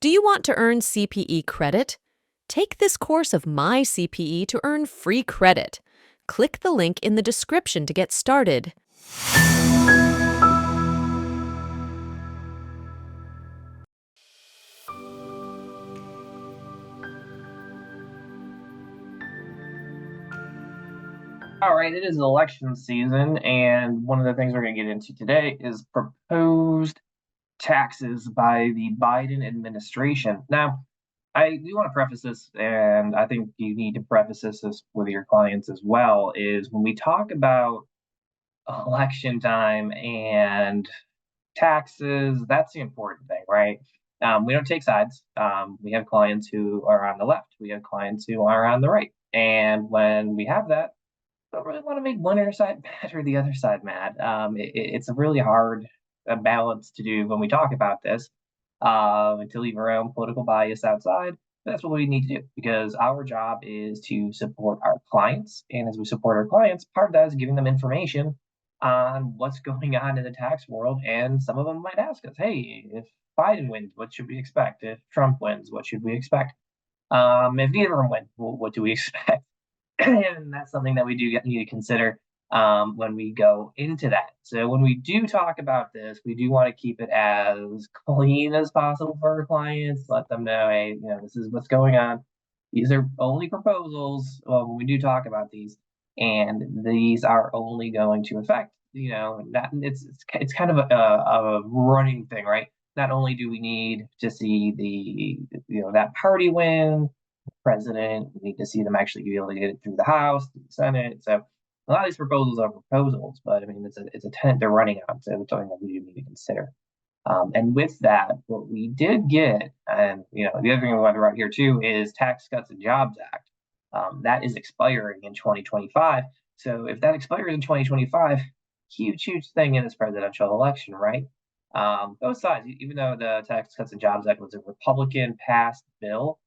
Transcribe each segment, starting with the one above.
Do you want to earn CPE credit? Take this course of MY-CPE to earn free credit. Click the link in the description to get started. All right, it is election season, and one of the things we're going to get into today is proposed taxes by the Biden administration. Now, I do want to preface this, and I think you need to preface this with your clients as well, is when we talk about election time and taxes, that's the important thing, right? We don't take sides. We have clients who are on the left, we have clients who are on the right. And when we have that, don't really want to make one side mad or the other side mad. It's a really hard balance to do when we talk about this, and to leave our own political bias outside. That's what we need to do because our job is to support our clients. And as we support our clients, part of that is giving them information on what's going on in the tax world. And some of them might ask us, hey, if Biden wins, what should we expect? If Trump wins, what should we expect? If neither of them win, what do we expect? And that's something that we do need to consider when we go into that. So when we do talk about this, we do want to keep it as clean as possible for our clients. Let them know, hey, this is what's going on. These are only proposals when we do talk about these, and these are only going to affect. That it's kind of a running thing, right? Not only do we need to see that party win, president. We need to see them actually be able to get it through the House, through the Senate. So a lot of these proposals are proposals, but I mean it's a tenant they're running on, so it's something that we do need to consider. And with that, what we did get, and the other thing we want to write here too is Tax Cuts and Jobs Act. That is expiring in 2025. So if that expires in 2025, huge thing in this presidential election, right? Both sides, even though the Tax Cuts and Jobs Act was a Republican passed bill,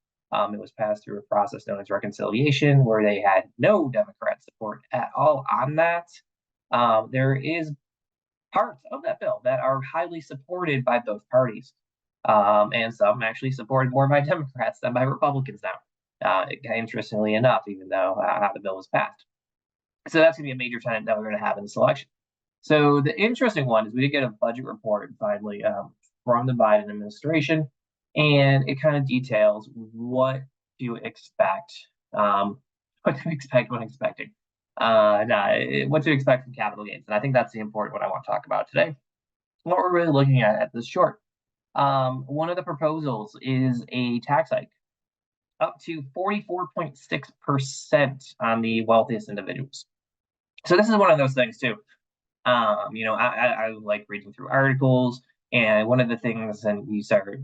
it was passed through a process known as reconciliation, where they had no Democrat support at all on that. There is parts of that bill that are highly supported by both parties, and some actually supported more by Democrats than by Republicans now. Interestingly enough, even though how the bill was passed. So that's going to be a major tenet that we're going to have in this election. So the interesting one is we did get a budget report finally from the Biden administration, and it kind of details what to expect, what to expect when expecting, what to expect from capital gains. And I think that's the important one I want to talk about today. What we're really looking at this short, one of the proposals is a tax hike up to 44.6% on the wealthiest individuals. So this is one of those things too. I like reading through articles, and one of the things, and you start,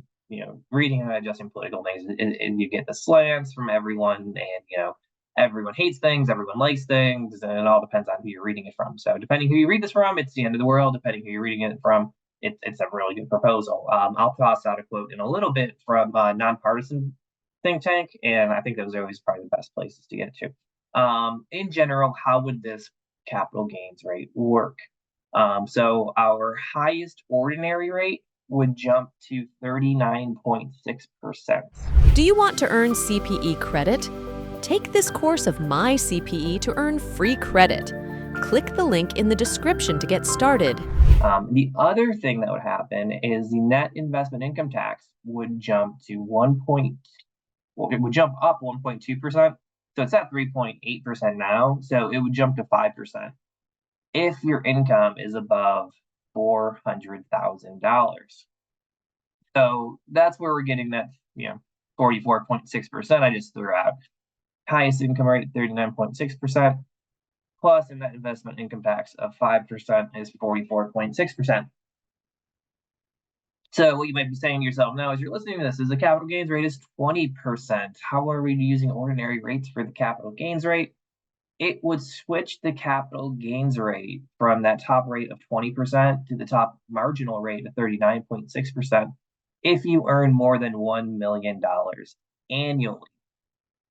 reading and adjusting political things, and you get the slants from everyone, and everyone hates things, everyone likes things, and it all depends on who you're reading it from. So depending who you read this from, it's the end of the world. Depending who you're reading it from, it's a really good proposal. I'll toss out a quote in a little bit from a nonpartisan think tank, and I think those are always probably the best places to get to. In general, how would this capital gains rate work? So our highest ordinary rate would jump to 39.6%. Do you want to earn CPE credit? Take this course of MY-CPE to earn free credit. Click the link in the description to get started. The other thing that would happen is the net investment income tax would jump to it would jump up 1.2%. So it's at 3.8% now. So it would jump to 5% if your income is above $400,000. So that's where we're getting that, 44.6% I just threw out. Highest income rate, 39.6%, plus a net investment income tax of 5% is 44.6%. So what you might be saying to yourself now as you're listening to this is the capital gains rate is 20%. How are we using ordinary rates for the capital gains rate? It would switch the capital gains rate from that top rate of 20% to the top marginal rate of 39.6% if you earn more than $1 million annually.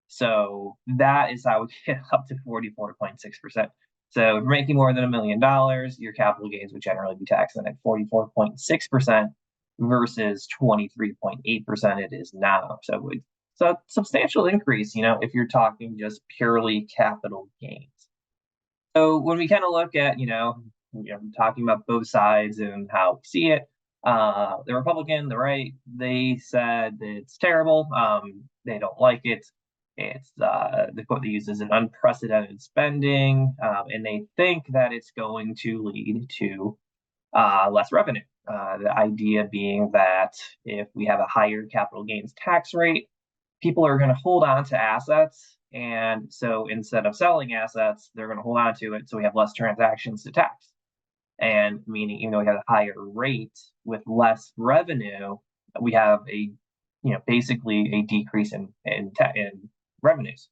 So that is how we get up to 44.6%. So if you're making more than $1 million, your capital gains would generally be taxed at 44.6%. versus 23.8% it is now. So it's a substantial increase, if you're talking just purely capital gains. So when we kind of look at, talking about both sides and how we see it, the Republican, the right, they said it's terrible. They don't like it. It's the quote they use is an unprecedented spending, and they think that it's going to lead to less revenue. The idea being that if we have a higher capital gains tax rate, people are going to hold on to assets. And so instead of selling assets, they're going to hold on to it. So we have less transactions to tax. And meaning, even though we have a higher rate with less revenue, we have basically a decrease in revenues.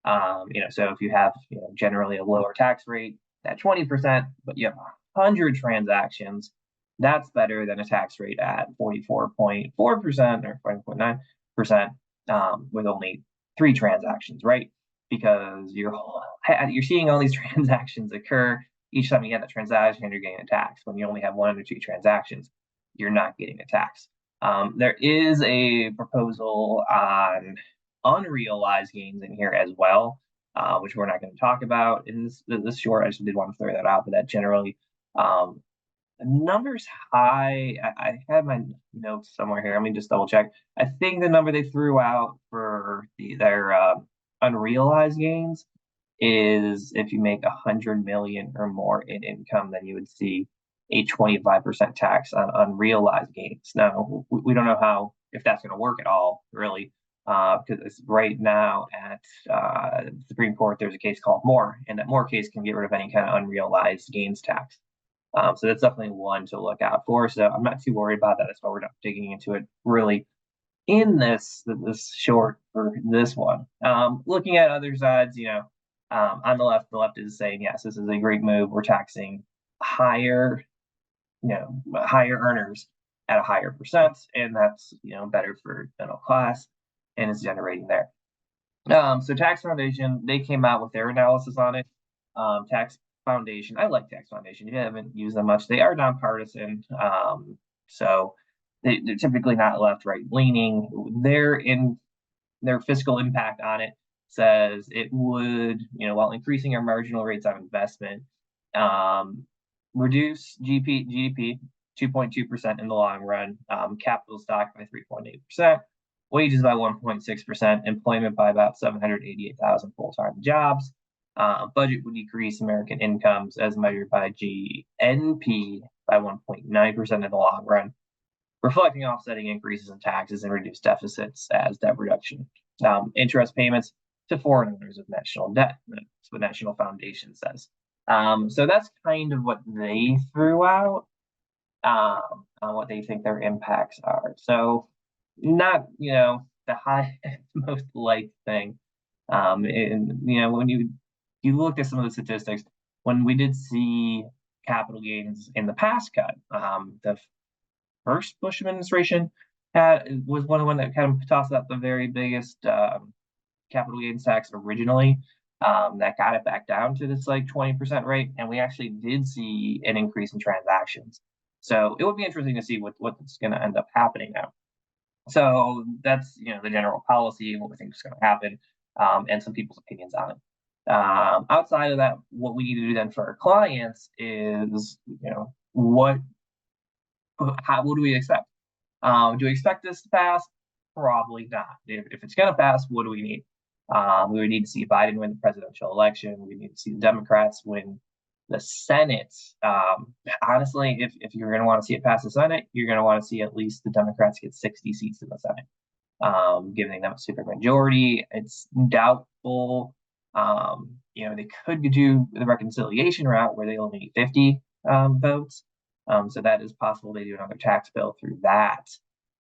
So if you have, generally a lower tax rate at 20%, but you have 100 transactions, that's better than a tax rate at 44.4% or 40.9% with only 3 transactions, right? Because you're seeing all these transactions occur. Each time you get that transaction, you're getting a tax. When you only have 1 or 2 transactions, you're not getting a tax. There is a proposal on unrealized gains in here as well, which we're not going to talk about in this short. I just did want to throw that out, but that generally the number's high. I had my notes somewhere here. Let me just double check. I think the number they threw out for their unrealized gains is if you make 100 million or more in income, then you would see a 25% tax on unrealized gains. Now, we don't know if that's going to work at all, really, because it's right now at the Supreme Court, there's a case called Moore, and that Moore case can get rid of any kind of unrealized gains tax. So that's definitely one to look out for. So I'm not too worried about that. That's why we're not digging into it really in this short for this one. Looking at other sides, on the left is saying, yes, this is a great move. We're taxing higher earners at a higher percent, and that's, better for middle class, and it's generating there. So Tax Foundation, they came out with their analysis on it. Tax Foundation, I like Tax Foundation. You haven't used them much. They are nonpartisan, so they're typically not left-right leaning. Their fiscal impact on it says it would, while increasing our marginal rates on investment, reduce GDP 2.2% in the long run, capital stock by 3.8%, wages by 1.6%, employment by about 788,000 full-time jobs. Budget would decrease American incomes as measured by GNP by 1.9% in the long run, reflecting offsetting increases in taxes and reduced deficits as debt reduction. Interest payments to foreign owners of national debt. That's what National Foundation says. So that's kind of what they threw out on what they think their impacts are. So not, the highest, most liked thing. And, when you looked at some of the statistics, when we did see capital gains in the past cut, the first Bush administration was one that kind of tossed out the very biggest capital gains tax originally. That got it back down to this like 20% rate, and we actually did see an increase in transactions. So it would be interesting to see what's going to end up happening now. So that's the general policy and what we think is going to happen, and some people's opinions on it. Outside of that, what we need to do then for our clients is, what do we expect? Do we expect this to pass? Probably not. If it's going to pass, what do we need? We would need to see Biden win the presidential election. We need to see the Democrats win the Senate. Honestly, if you're going to want to see it pass the Senate, you're going to want to see at least the Democrats get 60 seats in the Senate, giving them a supermajority. It's doubtful. They could do the reconciliation route where they only need 50 votes. So that is possible. They do another tax bill through that.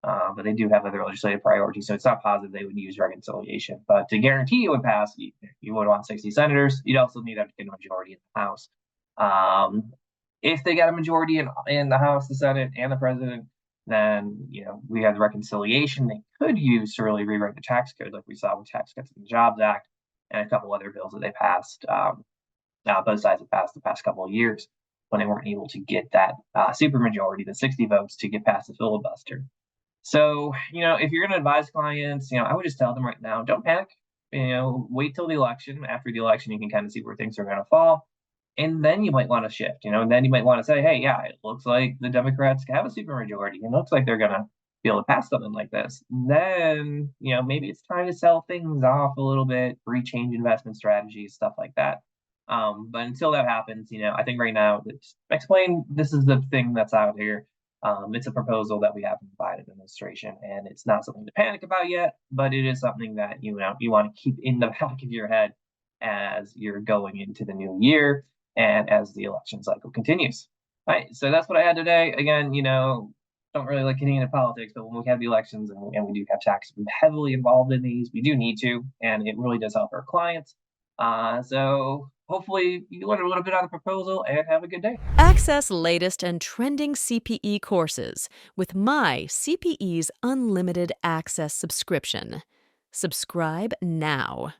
But they do have other legislative priorities, so it's not positive they would use reconciliation. But to guarantee it would pass, you would want 60 senators. You'd also need to get a majority in the House. If they got a majority in the House, the Senate, and the president, then we have the reconciliation they could use to really rewrite the tax code, like we saw with Tax Cuts and Jobs Act and a couple other bills that they passed. Both sides have passed the past couple of years. when they weren't able to get that supermajority, the 60 votes, to get past the filibuster. So, if you're going to advise clients, I would just tell them right now, don't panic. Wait till the election. After the election, you can kind of see where things are going to fall. And then you might want to shift, and then you might want to say, hey, yeah, it looks like the Democrats have a supermajority. It looks like they're going to be able to pass something like this. Then, maybe it's time to sell things off a little bit, rechange investment strategies, stuff like that. But until that happens, I think right now, just explain this is the thing that's out here. It's a proposal that we have in the Biden administration, and it's not something to panic about yet, but it is something that you want to keep in the back of your head as you're going into the new year and as the election cycle continues. All right, so that's what I had today. Again, don't really like getting into politics, but when we have the elections and we do have taxes heavily involved in these, we do need to, and it really does help our clients. So hopefully you learn a little bit on the proposal and have a good day. Access latest and trending CPE courses with MY-CPE's unlimited access subscription. Subscribe now.